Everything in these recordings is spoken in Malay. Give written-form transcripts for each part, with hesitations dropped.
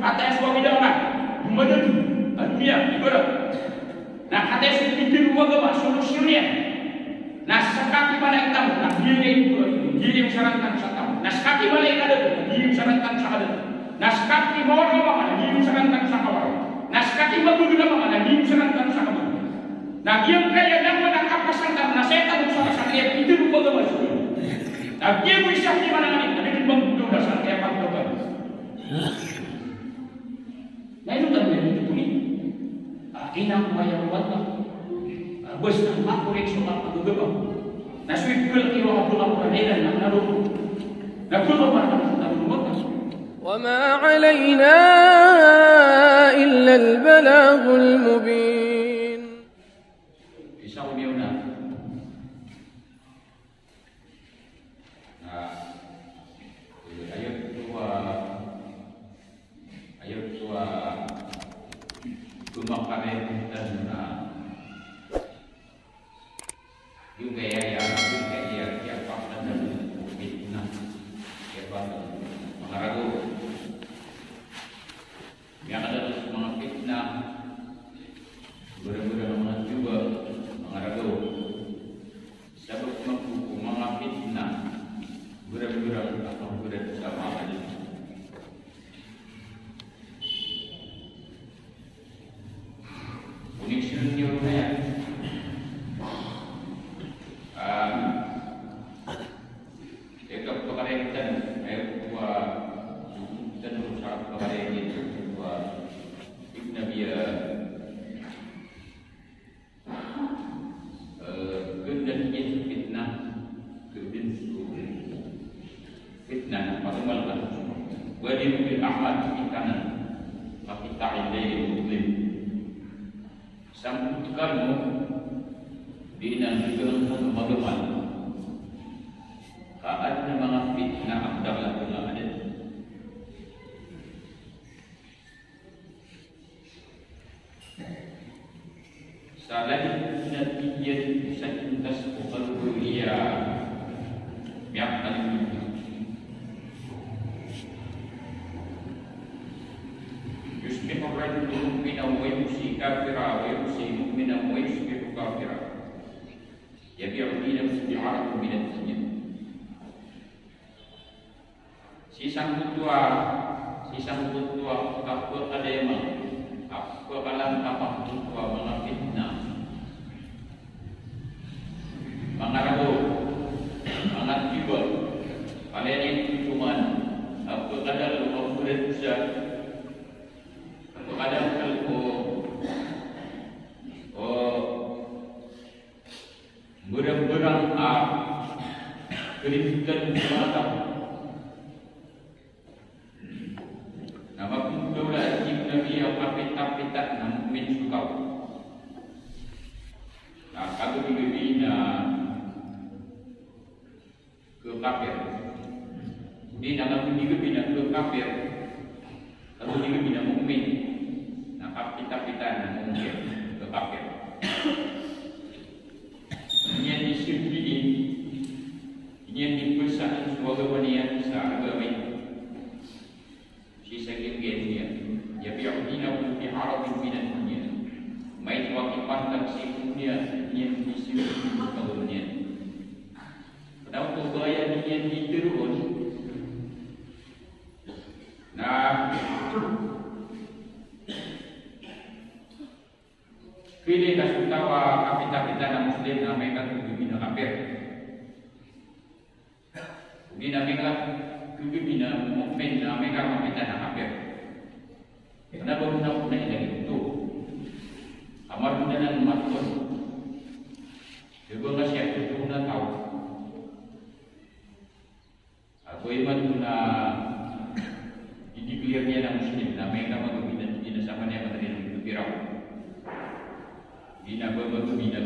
kata suami dalam Madu dunia ibarat. Nah kata sepikir waga bah solusinya. Nah sekati balik tamu, nah dia yang sarankan satu. Nah sekati balik ada, dia yang sarankan satu. Nah sekati bawah mana, dia yang sarankan satu. Nah sekati baru juga mana, dia yang sarankan satu. Nah dia kaya yang mana kapasan dan nasetan usaha saya itu waga bah. Nah dia bisa di mana ini, tapi di bangku udah santai apa coba. Nah itu kan yang dipuni. Inang bayang wata. Bos nang aku rek soal aku gebang. Na sweet girl ki wa abdul abdullah na naru. Na kullu markan naru wata. وما علينا إلا البلاغ المبين. Isau miuna. Ayat tua Kumakare dan juga ya pak dan fitnah ya pak mengaragu yang ada semangat fitnah benar-benar juga mengaragu sebab mampu mengalah fitnah benar-benar akan bersama aja. Sisang butua apa ada yang apa kalam apa butua mengafitna mengarago mangat juga kalian itu cuman apa kadang lu berusaha kadang kalau berang-berang kritikan mata. Nama kudola Nabi yang kapit-kapitan namun sukau. Nah, kalau dibina ke kafir, di nama dibina ke kafir, kalau dibina mukmin, nah kapit-kapitan namun ke kafir. Ini disebut ini dipesan sebagai wanita seagama. Sisa dia ya bi'udina fi arabin min ad-dunya ma itwaqifan taksibnya yang disebut dunia. Kenapa gaya dia diterus? Nah, pilih kasutawa kapita-kapita muslim na mereka bina kafir. Bina mereka bina mukmin na mereka kapita na kafir. Kenapa guna-guna yang itu? Amar gunanan matun. Juga nggak siap itu guna tahu. Aku iman guna di clearnya na muslim na mereka magbinan di sama niya matrin itu pirau. Bina bina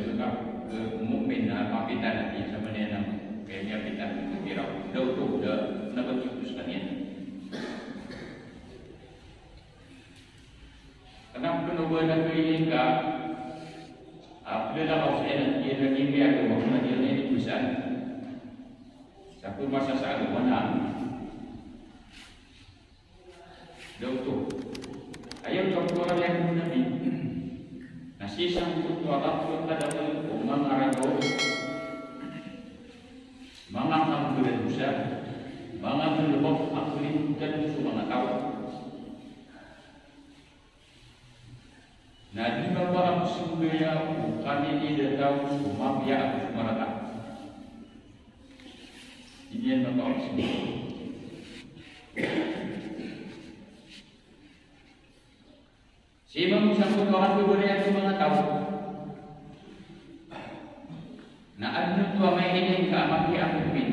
ke mukmin na kapita na di sama niya na kaya kita itu pirau. Daw tu dah nak diputuskan ya. Kenapa penubuhan dan kehidupan apabila kau sedang dia lagi biar kau mahu dia ini pesan satu masa saat mana doktor sisang tutualat kadang umangarago mga kambulansa mga kalubok akulin dan sa mga tao na di ba ang sumaya kung kanini datang sumabya at sumarata hindi yan matawag sumaya Sibang isang kutuhan ko yan sa mga tao na adno to may hiling ka magkiakupin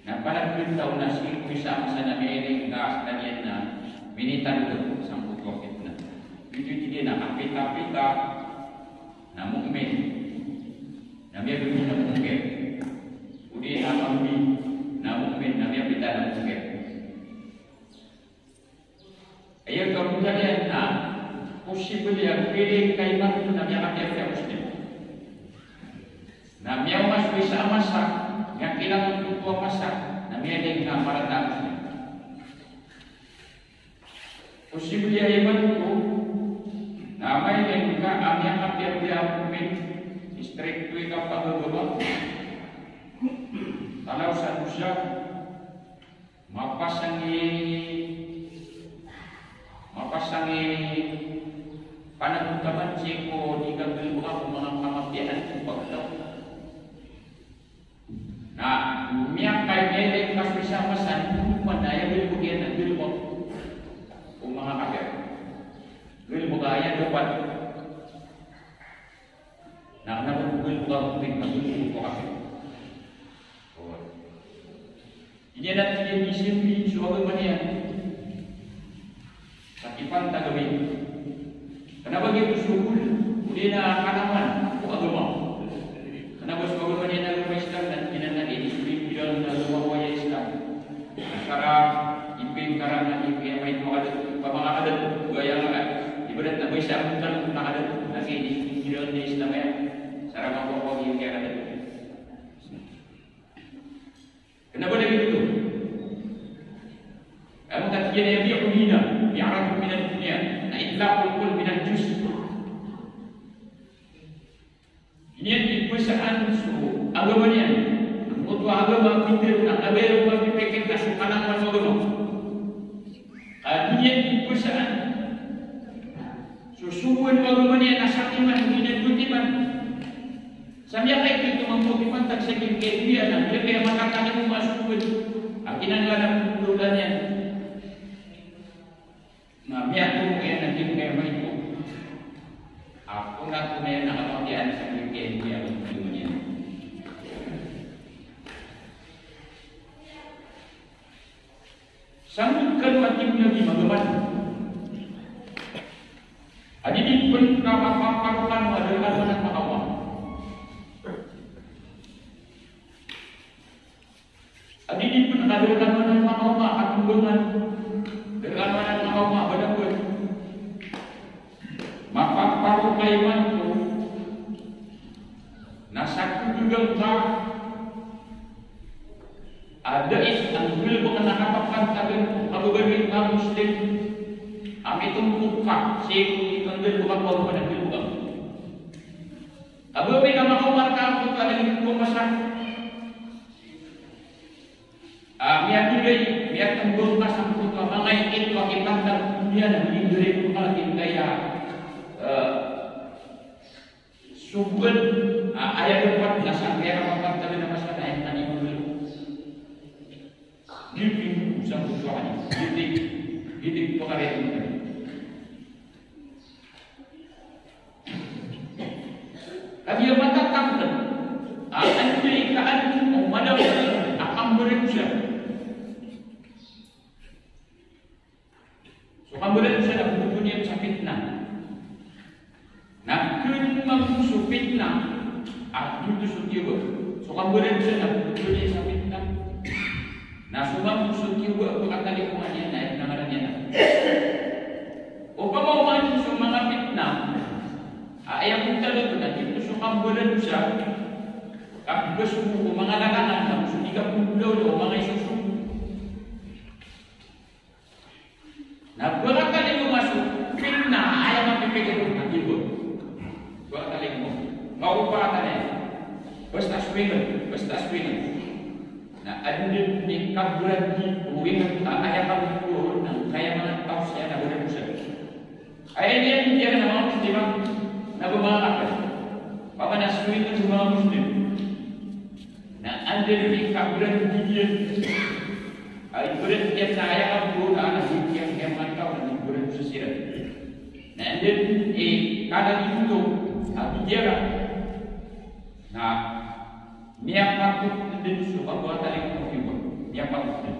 na palagpintaw na si Kuisama sa namiling ka kanyan na minitan ko sa kutuhan na ito hindi na kapit-kapita na mukmin na may bumi na mukmin uli na kami na mukmin na may pita na mukmin ayun kemudian na posible yang pilih kaiman itu namanya manusia muslim. Namanya mas bisa masak, yang kilang untuk masak, namanya dengan marata muslim. Posible iman itu namanya dengan amnya hampir dia mungkin istri itu kapal berbang. Kalau seharusnya mapasangi panagutaman ceko di gagawin mo ako mga kamatian ng pagdaw. Na miyak kay Melek kas bisamasan panaya bilbugian ng bilbog o mga kakir. Bilbogaya dapat na nabubulbog ang bilbog kakir. Ini natin yung isimpi suwaga maniyan. Sakipan tagawin. Kenapa gitu suhul? Udina kanaman aku agama. Kenapa suhul maniyan agama Islam dan pinanan ini sulit bilang agama waya Islam. Antara ipin karana ipin yang itu ada pamang adat gaya lain. Ibarat na bisa bukan na adat lagi di bilang di Islam ya. Sarang apa yang kaya adat. Kenapa begitu? Kamu katakan yang dia umina, biarlah umina dunia, na itlaqul kul min al-juz. Ini yang dibesarkan su agama ni. Untuk agama kita nak abel bagi pekin kasih kanan masuk agama. Ini yang dibesarkan susuan agama ni nasakiman dunia dutiman. Sampai kait itu membuat tak sekin dia dan dia mengatakan itu masuk pun. Akhirnya dalam bulannya. Nah, biar tu yang nanti kayak itu. Aku nak punya nak kemudian sampai dia dunia. Sambutkan wajib Nabi Muhammad. Hadirin pun kawan-kawan adalah anak Allah. Hadirin pun adalah anak Allah akan dengan anak Allah benar-benar. Maka para kaiman itu nasaku juga tak ada ambil mengenai apa tadi Abu Bakar Muslim kami tumpukan si ambil bukan baru pada bukan Abu Bakar Umar kamu kalian itu masak biar biar tembung pasang putra mangai itu akibat dia dan diberi kepala kita subhan ayat 14 sampai apa tadi nama saya yang tadi dulu di usang tujuan di perkara itu kami mengatakan akan berikan umat akan berusaha Kemudian saya dah dunia bisa fitnah. Nak mengusung fitnah, aku tu sutiwa. So kemudian saya dah dunia bisa fitnah. Nah, semua sutiwa berkata di kumanya naik namanya. Apa mau maju semua fitnah? Ayat kita itu nanti itu suka kemudian bisa. Kami bersuku mengadakan kamu sudah 30 orang isu. Nah, berapa dia masuk fitnah ayam apa pegang nanti bu. Dua kali mau apa tadi? Basta swingan. Nah, ada di kaburan di uwing ayat kamu nang kaya mana tahu saya nak boleh pusat. Ayat dia nama muslim, nama apa? Bapa nak swingan semua muslim. Nah, ada di kaburan di dia. Ayat bulan dia ayat kamu anak yang mana tahu nanti bulan sesirat. Nah, ada di ada itu dia lah. Nah, niat patut dan suka buat tali kumpulan. Niat patut.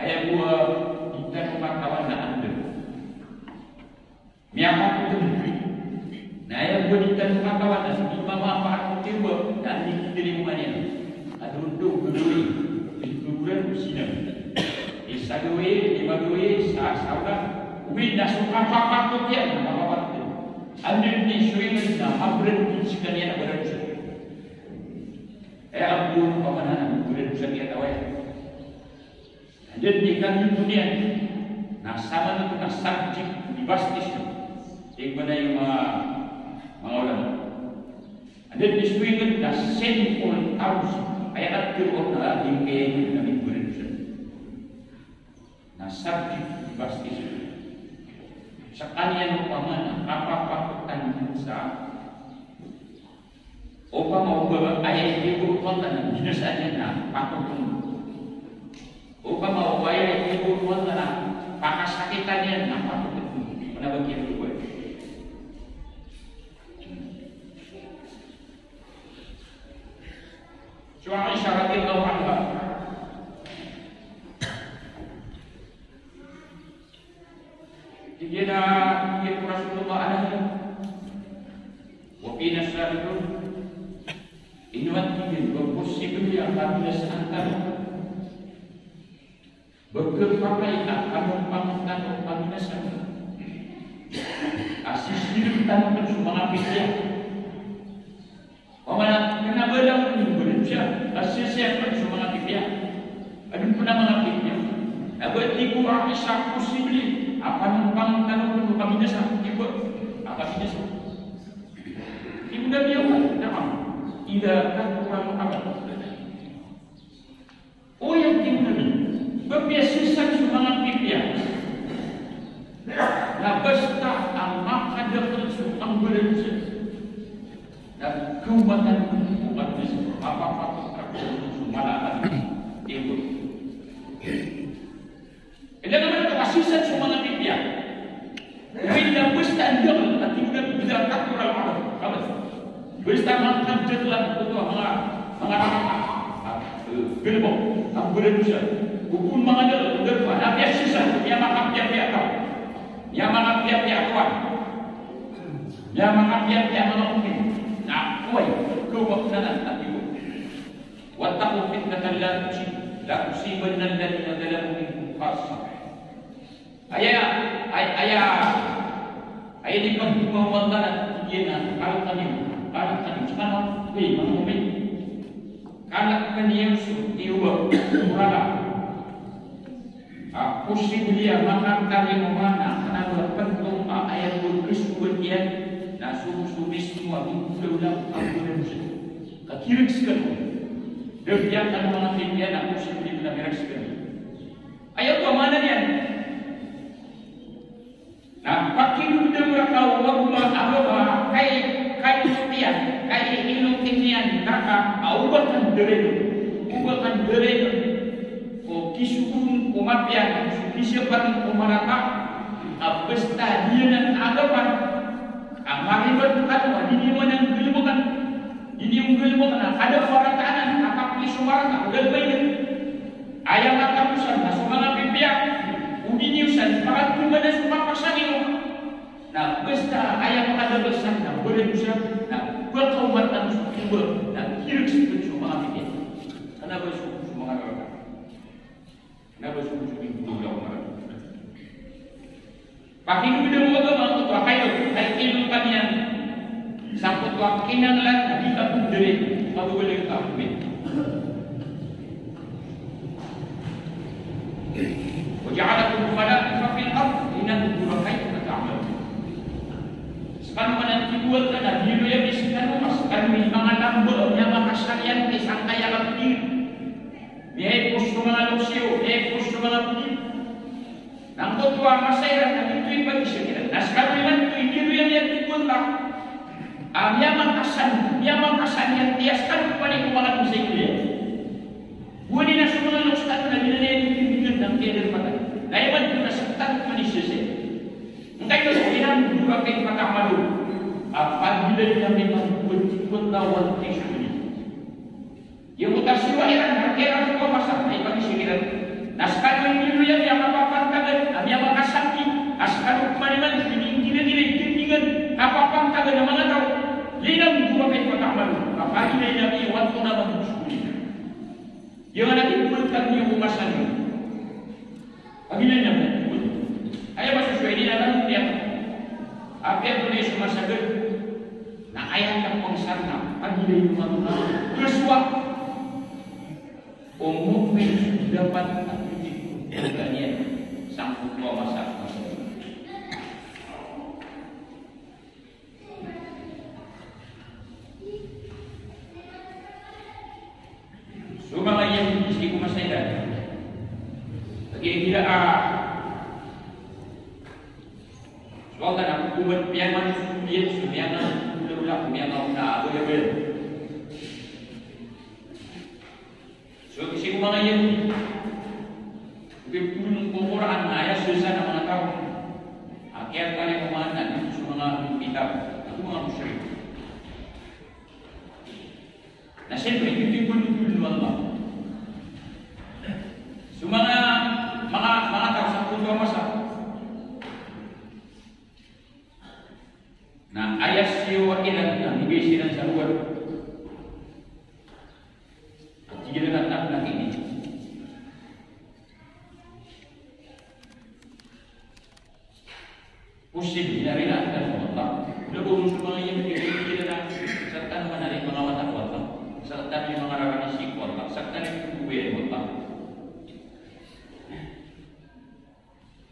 Ayah buat kita pemakaman nak anda. Niat patut. Nah, ayah buat kita pemakaman nak di mama apa kumpulan dan di diri mana. Ada untuk berduri. Kumpulan bersinar. Isagwe, ibagwe, sahaja. Wih, dah suka patut dia. Mama patut. Anda ni syuiran dah abren di sekalian berada. Ampun pemanahan bulan sekian awal. Jadi kan dunia nak sama itu nak subjek dibastis. Ikutnya yang mengolah. Ada disebutkan dah senpol harus ayat Al-Quran yang kaya kami bulan nak subjek dibastis. Sekalian pemanahan apa-apa tanya Opa mau bawa ayat ibu kontan jenis aja nak patut tunggu. Opa mau ayat ibu kontan nak pakai sakitannya nak patut tunggu. Kenapa begitu buat? Cuma isyaratin Allah anda. Dia Rasulullah ada. Wafina syarikun. Inuat ini berposisi antara antara berkepakai akan pangkat pangkasan asis hidup tanpa semua pikir. Pemana kena belang Indonesia asis siapa semua pikir. Adun pernah mengapiknya. Abad tiku akisah posibili akan pangkat pangkasan tiba apa tidak? Ibu dah biar dah. Tidak akan kurang apa. Oh yang tinggi berbiasa semangat pipian. Nah pesta amak ada tersuang berasa dan keumbatan umat Islam apa-apa terkumpul malahan ibu. Ini namanya kewasisan semangat pipian. Bila pesta dia nanti tidak akan kurang apa. Besta makan jelas betul belum berdosa. Hukum mengajar berdoa. Nabi sisa yang makan pihak kau, yang makan pihak kawan, yang makan pihak mungkin. Nak kau kewakilan hati kau. Wattaqu fitnatan la tusibanna alladhina zalamu minkum khassah. Ayat di kampung Allah dia kalau tadi sekarang, mana kalau kalian diubah murah, posiblia makan kalian mana? Karena berpentung ayat berkristus dia, nasuh semua berulang berulang. Kira sekali, dia akan mengambil dia nak posiblia berulang sekali. Ayat mana dia? Nah, pakai dulu mereka Allah Allah kai tian kai ilmu kinian naka ubahkan dere o kisukun umapian kisiapan umarata abesta dianan agapan amaribat kan ini yang gelmukan ada waratan apa kisumarata udah banyak ayam atapusan nasumanga pipiak ubiniusan para kumada sumpah pasangin. Nah, besta ayam ada besar, nah boleh bisa, nah berkaumatan sumber, nah kira itu cuma apa Kenapa semua orang? Kenapa semua orang? Pakai video agama untuk apa itu? Kayak ilmu kalian, sangkut wakinan lah, kita pun dari, kalau boleh kita ambil. Waja'alakum khala'ifa fil ardh linanzura kaifa ta'malun. Sekarang menanti buat na dilo ya biskan mas kami mga lambo nya makasalian di sangka ya lapir. Biaya puso mga luksyo, biaya puso mga puli. Nang tuwa masaya na ito'y pag-isikiran. Naskaliman ito'y dilo yan tipon lang. Yaman kasan yang tiaskan kepada kepala musa itu ya. Buat ini semua luksat na dinanay yung ng kailan patay. Naiwan ko na saktan manisya siya. Engkau itu sekian juga kay pakamalu. Apabila dia memang betul lawan tisu ini. Yang utasiwa iran kira ko pasal ay pagisikiran. Naskan yung dilo yan yang mapapantagan, ang yang makasaki, askan kumaniman dinigil-dingan kapapantagan ng mga tao. Linang dua kay pakamalu. Apabila dia iwan ko na magsusulit. Yang natin bulkan niyo umasan niyo. Pagila niya na. Ayaw masusuwa ini natin niya. Apa yang boleh semua sahaja. Nak ayat yang pangsarna. Pagila niyo matuna. Kesuak. Umum dapat aktivitas berganian. Sangkut tua masa. Sumang ayam mesti ku masai dah. Lagi tidak soal kan aku buat piangan sudian sudiana ulah piangan na boleh. So kisi ku mga ayam. Kipun Quran ayat susah na mga tao. Akyat kali pemahaman sa mga kitab. Aku mga musyrik. Na siyempre, ito yung Allah. So mga tao sa punto masa na ayat siya ilan na higay silang sa lugar. At sige na natin nakinig. Posible na rin natin ang Allah. Laborong sa mga yung hindi na serta naman na rin mga watak-watak. Serta yung mga raranisik watak. Serta yung buhay watak.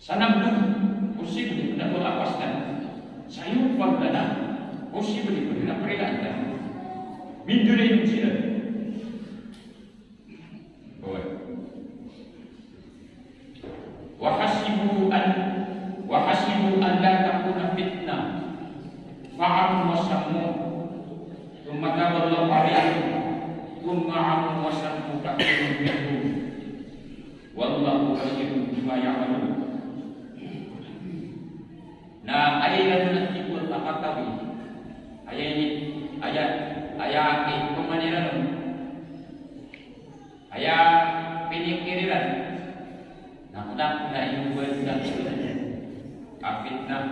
Sana belum posible na melepaskan. Sayang pagdana posible itu na perintah. Minggu ini sila. Wahasibu an la takuna fitnah. Fa'am wasamu. Thumma tawallahu alaihim. Thumma 'am wasamu takunu minhum. Wallahu basirun bima ya'malun. Nah, ayat yang nanti pun tak katawi. Ayat ini, ayat ini pemaniran, ayat penyingkiran. Nah, nak yang buat sudah afitnah,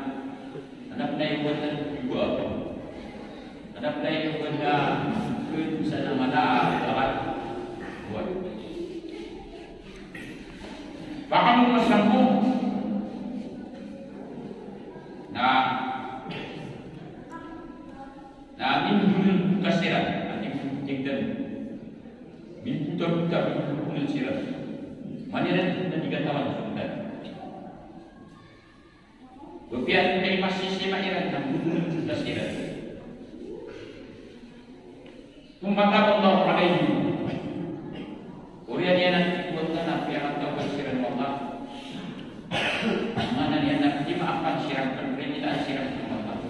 nak yang buat juga, nak yang buat kesusahan mana barat buat. Faham masamu. Min kasiran, nanti tinggal min putar min sirat. Mana dan tiga tahun sudah. Rupiah dari masih sema iran dan min kasiran. Tumpah Allah alaihi. Korea dia nanti buat tanah piaran tahu kasiran Allah. Mana dia nanti maafkan sirat perintah sirat Allah.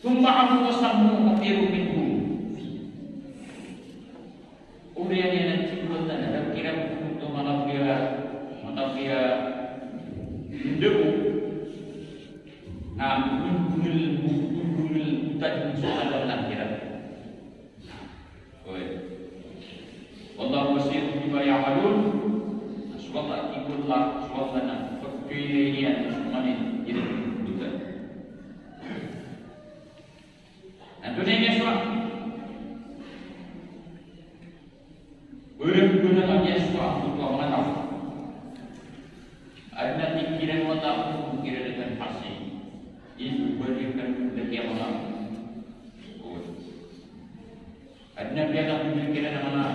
Thumma 'am wasamu kathiru minhum. Kemudian dia nanti buat tanda kira untuk malafia debu. Nah, bumil tadi soal dalam akhirat. Wallahu basir bima ya'malun. Aswata ikullah swatana fakiriyan semuanya jadi bukan. Dunia ini semua berguna Yesus untuk orang tahu. Ada pikiran otak pikiran dengan pasti. Ini berikan lagi orang. Ada pikiran pikiran mana?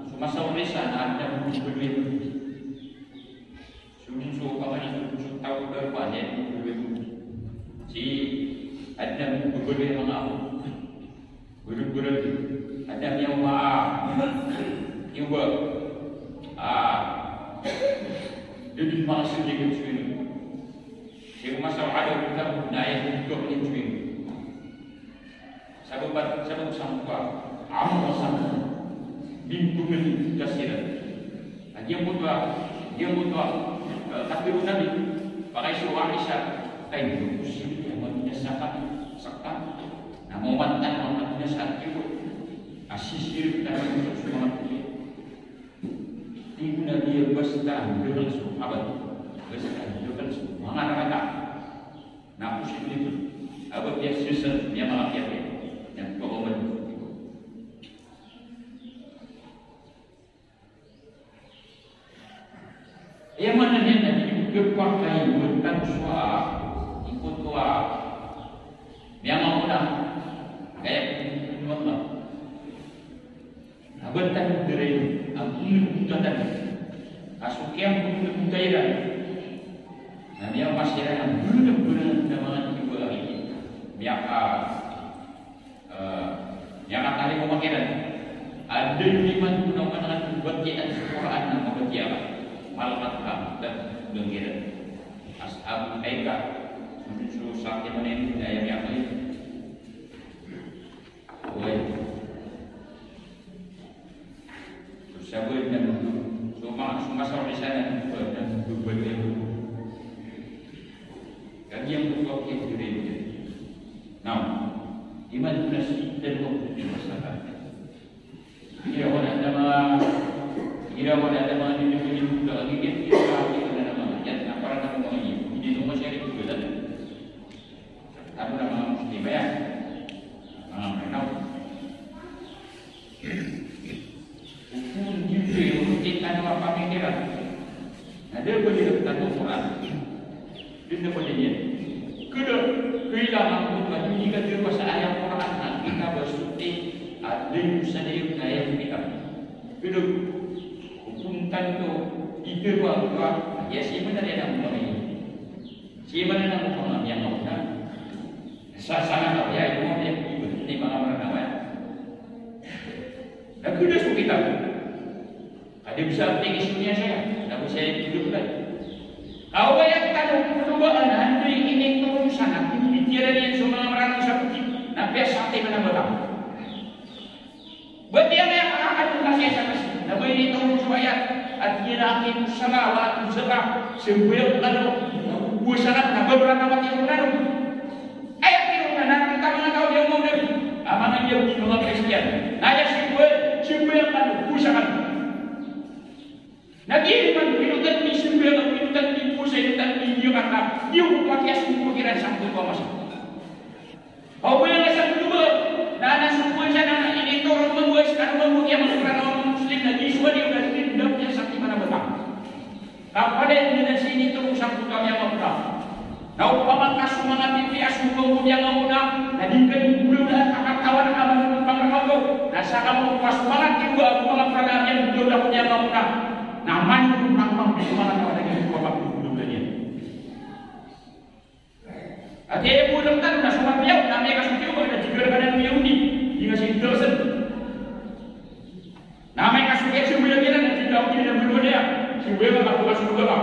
Semasa ulisan ada berbeda. Sudah kawan yang tahu berapa dia berbeda. Si ada guru yang mengaku, guru ada yang maaf, juga jadi masih jadi cuy. Yang masalah ada kita budaya juga punya cuy. Sahabat sampai amal sama bintungan kasiran. Dia butuh tapi nabi pakai surah Aisyah kain kursi yang punya sakit. Nah momennya saat itu asisir dan semua itu. Tinggal dia berserta dengan sahabat, berserta dengan semua anak-anak. Nah kursi itu, apa dia susah dia malah dia yang komen. Yang mana dia tadi berpakai bukan suara ikut tua yang mau dah kayak Allah. Abetan dari aku tadi asuk yang pun kairan. Nah dia pasti ada benar-benar dalam jiwa ini. Biaka yang tadi mau makan ada iman guna-guna buat kita Quran nama berjaya. Malmatkan dan dengiran ashab mereka menuju saat yang ini ayat yang lain. Terus saya dan semua sampai sana dan berbagai kan yang berbuat itu dia. Nah, iman nasi dan waktu masyarakat. Ia ada mana ini lagi kita ada nama yang apa nama ini di rumah saya itu juga ada. Tapi nama muslim ya. Kenal. Hukum juga kita nama pemikiran. Ada boleh kita Quran. Kita boleh dia. Kehilangan Quran ini kita bahasa ayat Quran kita bersuci ada usaha ayat kita. Hidup hukumkan tu itu dua ya si mana dia nak mulai si mana nak mulai yang mana sangat tahu ya itu dia ini mana nama ya dan kita suka kita ada bisa tinggi dunia saya tapi saya hidup lagi kau bayangkan perubahan hari ini turun sana ini tiada yang semua orang seperti nabi sampai mana betul berarti yang akan kasih saya nabi ini turun supaya Adiyah salawat zakah sembuh lalu busana na beberapa mati lalu ayat itu na kita tahu dia mau nabi amanah dia di dalam Kristen ayat sembuh lalu busana nabi itu pinutan di sembuh lalu pinutan di busana di dia kata dia pakai sembuh kira sampai dua masa apa yang saya dulu dan sembuh sana ini turun membuat sekarang membuat yang orang muslim lagi sudah dia sudah hidupnya sakti mana betah. Pada di sini terus satu kali yang betah. Nau pamangkas semangat itu asumung yang ngomong nadi kan bulu dah akan kawan kawan pangrango. Nasa kamu pas semangat juga aku mengaprada yang bulu dah punya ngomong. Namanya pangpang semangat kawan dengan bapak bulu dia. Ada yang bulu kan dah semangat dia namanya kasih juga ada tiga kadang Yahudi hingga sini tersen. Namanya kasih dia semua dia dan tidak mungkin dia berdua dia. Semua aku kasih juga.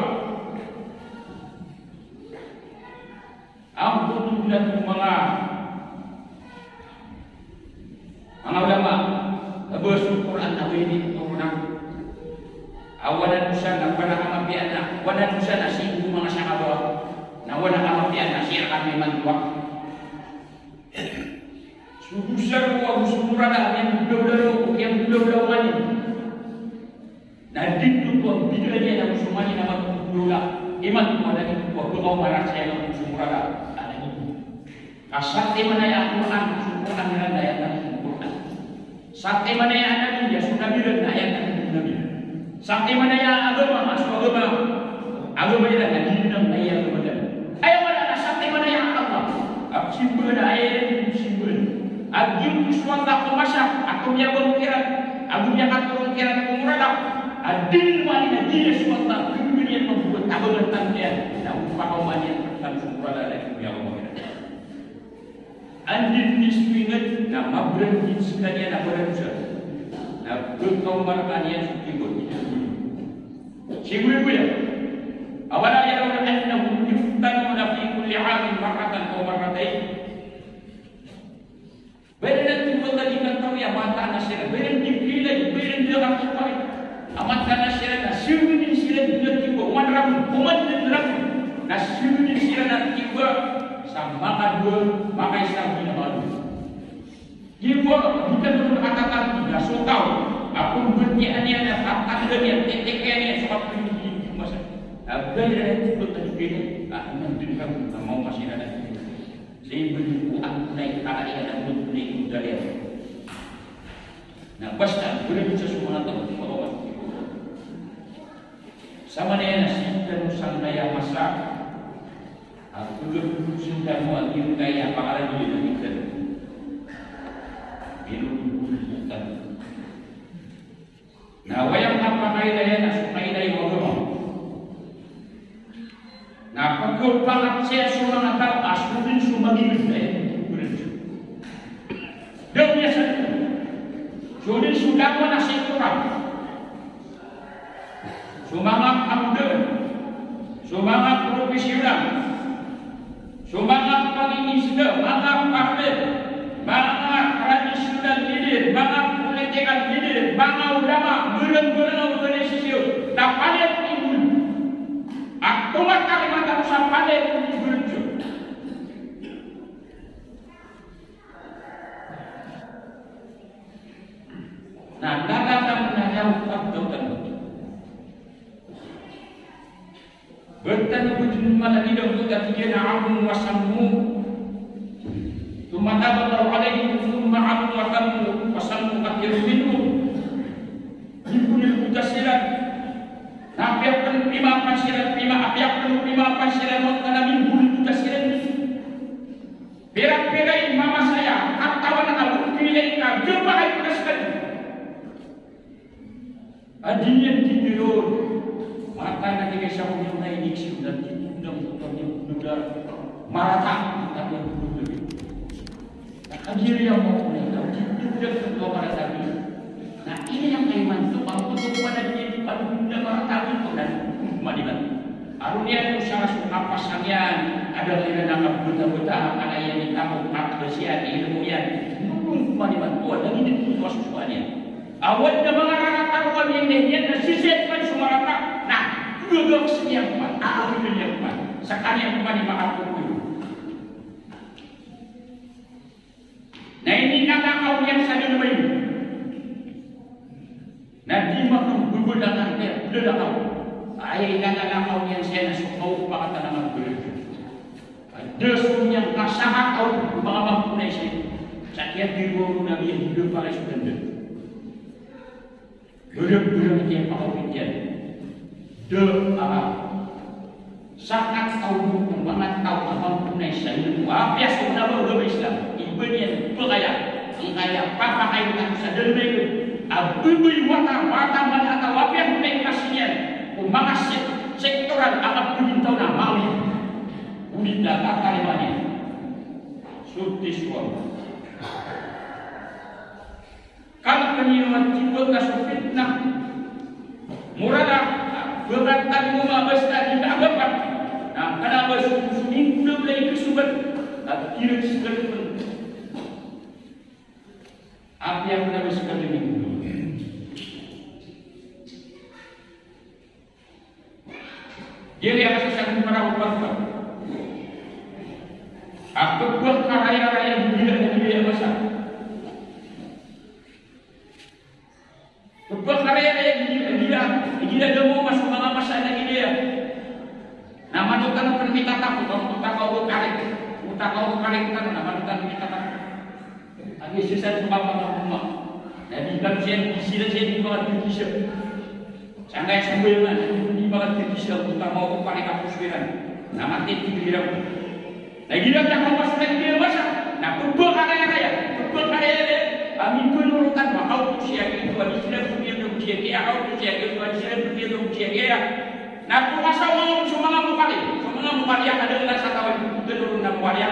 Ampun dan mga ulama bersyukur anda ini turunan awalan usana pada amapiana wadan usana si mga sangawa na wadan amapiana si kami mantua subusar wa usumurana yang budak mani na dito ko bidanya na usumani na magdula iman ko na dito ko ko marang saya ng usumurana Asakti mana yang Al-Quran Quran dan ayat Al-Quran. Sakti mana yang Nabi ya sunnah dan ayat Nabi. Sakti mana yang agama masuk agama yang Nabi dan ayat Nabi. Ayat mana sakti mana yang Allah. Aku simbol ayat simbol. Aku semua tak masak. Aku yang berpikiran. Aku yang akan berpikiran murah. Adil mana dia semua tak kemudian membuat tabaran tanda. Dan upah yang akan sempurna dari yang Allah. andin niswingat na mabrandin sekalian na beransa na berkaumar kalian sukibut sibu-ibu ya awala yarawna annahum yuftanuna fi kulli 'amin marratan aw marratayn beran timbul tadi kata ya mata nasira beran dipilih beran dia akan pakai amat nasira na siunin sila dia timbul umat rabu na siunin sila na timbul sama kadua makai sabi na baru timbul bukan untuk katakan tidak so tahu aku bertiannya na kata dia teteknya sebab ini masa beran timbul tadi pilih nanti kamu mau masih ada saya berdoa naik tanah yang ada naik udara. Nah, pasti berdoa semua tahu bahwa sama dengan nasi dan sandaya masak. Aku juga cinta mau diu kaya apa lagi dari kita. Biru bukan. Nah, wayang apa kaya daya nasi kaya daya mau. Nah, pagkul pangat saya semua natal asmudin sumagi benda berarti. Dan biasa sudah sudah mana sektoran. Semangat amdal, semangat profesional, semangat pengisian, semangat partai, semangat tradisional leader, semangat political leader, semangat ulama, berang-berang organisasi, tak pandai timbul. Aku makan mata usah pandai berunjuk. Nah, datang menanya utang. Bertanya bujun malah tidak untuk tiga na'amun wasammu. Thumma taballahu alaihi thumma amun wasammu kathirun minhum. Yibunil mutasilat. Nabi akan terima pansiran waktu minggu kita siran berak-berai mama saya katawan aku pilih ka jumpa ay perasan adinya tidur mata na kini sa mga nainig sudah tinundang sudah marata tapi yang dulu akhirnya yang mau menikah tinundang sudah marata. Nah ini yang kaiman itu aku tuh pada dia di pada marata itu dan madibat arunia usaha apa sangyan ada lina nangkap buta-buta ada yang ditamu bersihan ilmu yang nunggu madibat tua dan ini itu sesuatunya awal na mga rata yang dia na siset man sumarata nah gugok siya man awal niya man sa kanya man makapulong nah ini nakakaw yang sa naman na di makugugulangan dia lelakaw ay nanganakaw niyan siya na sukaw pakatanang berlaku. Dosun yang kasahat atau mga mampunay siya. Sakit diri na yang hidup para sa ganda. Berang-berang niya pakawin yan. Sangat tahu banget tahu ang mampunay siya. Wapias ko na ba Islam. Iba niya pagkaya. Kaya papakain na sa dalma yun. Abubuy wata manata wapias ko na ikasinya. Mga sektoral akan berintau nama ini, udah data kalimatnya, subtiswal. Kalau penyelamat timbul kasus fitnah, murah berat tadi mengabas tadi tak dapat. Nah, kenapa seminggu lebih kesubat, tapi kira sekali pun. Apa yang kita sekali minggu? Jadi apa sih para ulama? Aku buat karya-karya dia besar. Buat karya-karya dia demo masuk dalam masalah dia. Nama tukan perminta takut, kita kau karek kan nama tukan perminta takut. Lagi sisa sebab rumah. Jadi kan saya di bawah di Sangai sambil di bawah terkisah kita mau pakai kapus biran. Nama titik biran. Lagi dia tak mau masuk lagi dia masa. Nah pebel karya. Kami penurutan makau usia itu di sini dunia usia dia, kau usia itu di sini dunia usia dia. Nah puasa mau semangat mukali yang ada dalam satu tahun itu turun enam waria.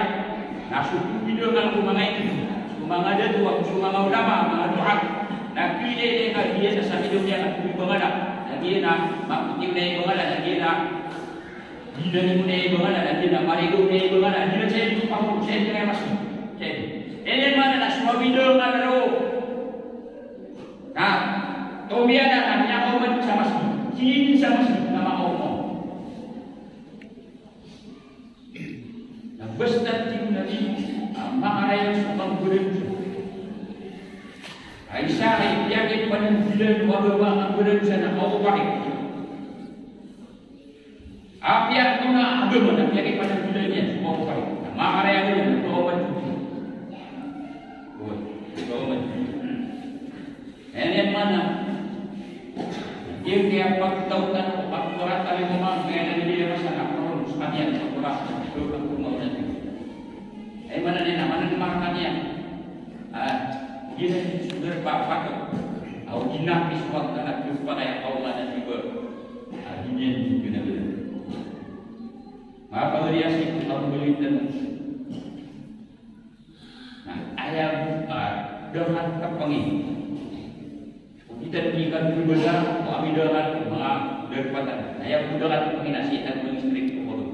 Nah Asup video kalau mga itu, mga datu, mga ulama, mga doa. Nakili na dia sa video dia nak bangala, lagi na makuti na bangala, lagi na dia ni muna bangala, lagi na marigo na bangala. Dia saya itu kamu saya dengan masih. Jadi, ini mana nak semua video mana ro? Nah, Tomia dan yang kau sama sih, kini sama sih nama kau. Nah, besar tim dari makara yang suka berhenti. Aisyah yang dia pada bilang bahawa berhenti sana kau pakai. Apa yang kau nak agama nak dia pada bilangnya kau pakai. Makara yang dia kau berhenti. Ini mana? Dia pagtautan pagkurat tayo mga ngayon nila sa nakron sa kanya sa kurat sa kumaw natin. Ay mana nila mana mga kanya. Dia sudah bapak au dinapis waktu nak berpakai au mana juga. Ini juga ada. Maka dia sih tahu belitan. Nah, ayam dengan kepengi. Kita berikan berbeda, kami dengan daripada ayam dengan kombinasi dan mengistrik kepala.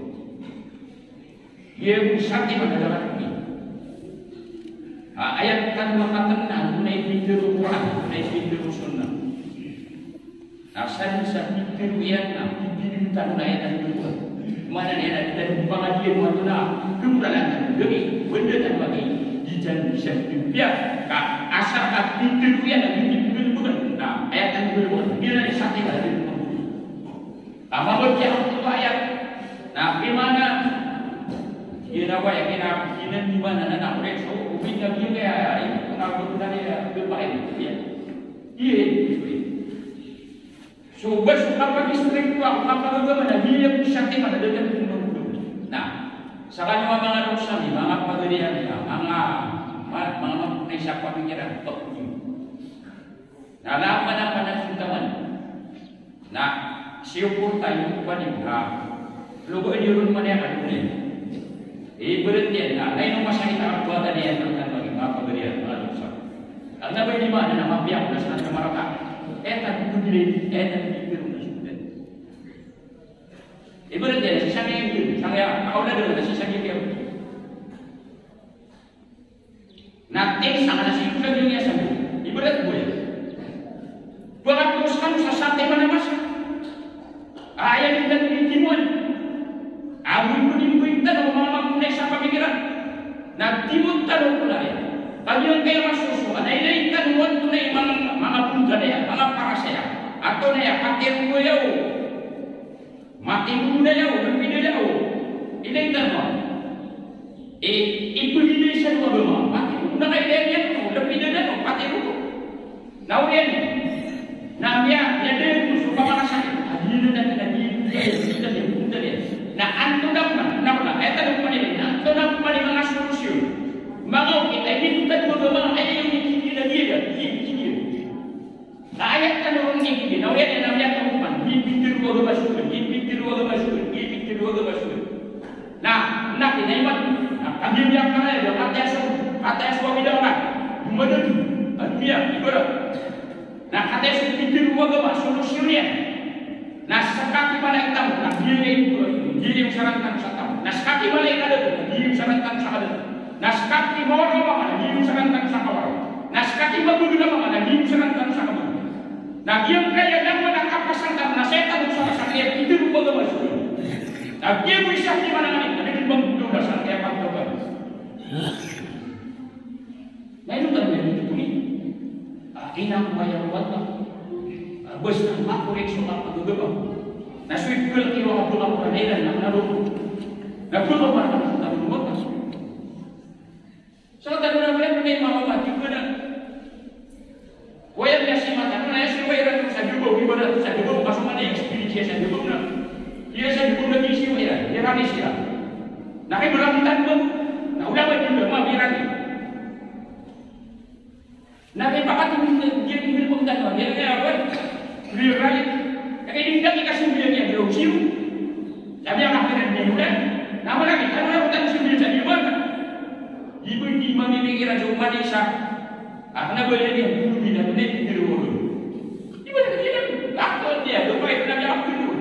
Dia bersakti pada dalam ini. Ayat kan mengatakan tunai pintu Quran, tunai pintu Sunnah. Asal bisa pintu yang pintu tunai dan kedua. Mana dia dan pengajian matuna kumpulan demi benda dan bagi dijan bisa dibiar asal pintu yang pintu nah, ayat yang kedua, bila disakti pada diri kamu. Apa berjauh itu ayat? Nah, bagaimana? Kita apa yang kita di mana nak mereka kita juga ya, kita berguna dia berbaik dia. Iya. So, apa istri itu apa bagaimana dia disakti pada diri kamu. Nah, sekarang mga dosa ni, mga pagadian niya, mga siapa pikiran tok. Nah, apa teman. Nah, siupur tayo pa ni ha. Lugo ni rumah dia kan ni. Berhenti nah, lain rumah sakit apa buat tadi yang tentang bagi apa berian malu sah. Karena bagi mana nama biak belas nak maraka. Tadi diri rumah sakit. Berhenti sisa ni saya kau dah ada sisa ni dia. Nah, sangat nasi juga dunia sama. Ibarat boleh. Bukan teruskan sesat di mana-mana. Ayat dan timun. Abu itu dan orang mulai sampai pikiran. Nah timun tahu pula ya. Bagi yang kaya masuk ada ini kan waktu ni mana pun ada ya, mana paras ya. Atau ni ya hati aku ya, mati muda ya, lebih dia ya. Ini kan apa? Itu ini saya berapa? Mati muda kaya dia lebih dia ya, mati muda. Now ini. Nah dia itu suka mana sakit. Hadil dan hadil dia. Nah antu dah mana? Kita dah mana? Antu dah mana mengas solusi. Mau kita ini kita bagaimana? Ayat yang kita dia. Nah ayat kan orang ini kita. Nah ayat yang namanya keumuman. Ini pintu dua masuk. Nah kita iman. Kami yang kaya kata suami orang. Mana tu? Dia ibarat. Nah kata pintu dua solusinya. Nah sekali balik tahu. Nah dia yang sarankan saya tahu. Nah sekali balik ada dia yang sarankan saya ada. Nah sekali mau apa dia yang sarankan saya tahu. Nah sekali mau dulu apa dia yang sarankan saya tahu. Nah dia kaya yang mana kapasan dan nasihat untuk saya itu dua masuk. Nah dia bisa di mana-mana. Tapi di bangku dah saya apa tahu. Nah itu kan yang itu ni. Inang bayar wala. Bos nak korek soal pagugaba. Na sweet girl kiwa ako lang kanila nang naroon. Nagpulo pa naman sa lumot. So tanong na may mga mati ko na. Wala niya si mata na si wala sa dugo, iba na sa dugo kasi man experience sa dugo na. Iya sa dugo na bisi wala. Dia rani siya. Nakiberamtan mo. Na ulah ba din mo birani. Nakipakat dia bil mo dan dia apa? Rirai. Ini tidak dikasih dia belum siu. Tapi yang akhirnya dia udah. Nama lagi kalau orang tak siu jadi mana? di mami mikir aja umat desa. Karena boleh dia dulu bina menit dulu. Di mana dia? Aktor dia, lupa itu nabi aku dulu.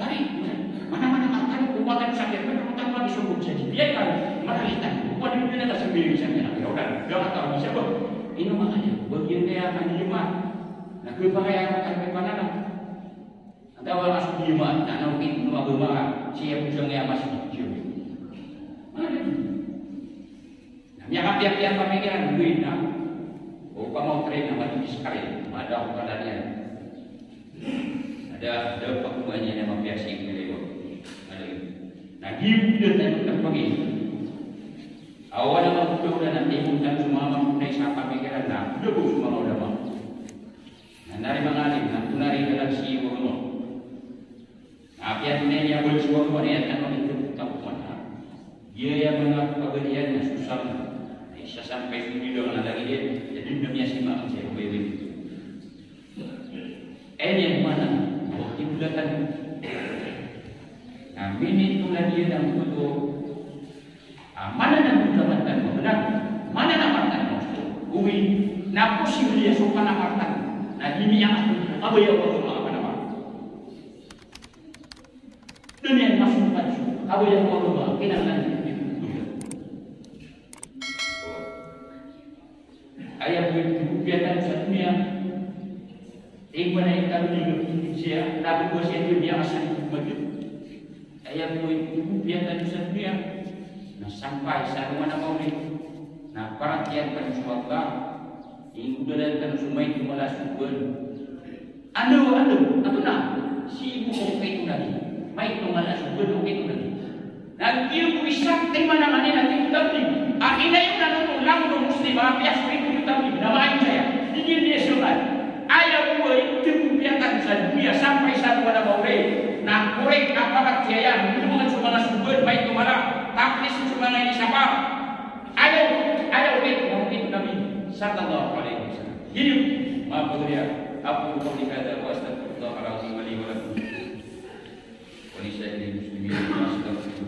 Lari, mana-mana akan kekuatan sakit, mana-mana lagi sungguh jadi. Biarkan meralitan. Bukan di dunia tak sendiri misalnya. Ya udah, dia nggak tahu siapa. Ini makanya bagian dia akan jemaat. Nah, kepada yang akan kepada ada orang masuk jemaat, tak nampak rumah rumah siapa yang masih hijau. Mana? Yang tiap-tiap pemikiran duit, nah, bukan mau train nama itu sekali, ada keadaannya, ada pakuannya nama biasa yang lewat. Nah, dia dan terpegi. Awal nama betul dan nanti bukan semua mempunyai siapa pemikiran, nah, dia bukan semua udah mau. Nah, dari mengalir, nah, tunari dalam si rumah. Nah, biar ini yang boleh semua rumah ni akan menentukan mana. Dia yang mengaku kebenarannya susah. Saya sampai sini dengan lagi dia, jadi dunia simak saya beli. Yang mana? Waktu bulatan. Nah, ini tulah dia dan betul. Mana nak bulatan? Benar. Mana nak martan? Ui, nak pusing dia sopan nak martan. Nah, ini yang apa ya apa nama? Dunia masuk masuk. Apa yang apa? Kita nanti. Ayah kegiatan dunia, mana yang kami Indonesia, tapi bahasa dunia asal bagi. Ayah kegiatan dunia, nah sampai saat mana mau ni, nah perhatian kan suaka, ini udah kan semua itu malah subur. Anu, apa nak? Si ibu mau itu lagi, mai itu malah subur itu lagi. Nah dia bisa mana mana nanti kita beli. Akhirnya itu nanti langsung mesti bias itu kita beli. Nama saya, ini dia surat. Ayah buat itu kegiatan dunia sampai satu pada bawah. Nah korek apakah dia itu bukan cuma sumber baik itu malah tapi cuma ini siapa? Ayah itu Nabi Sallallahu Alaihi Wasallam. Jadi maaf dia. Aku boleh kata astagfirullahaladzim wa lakum. Wa li muslimin astagfirullah.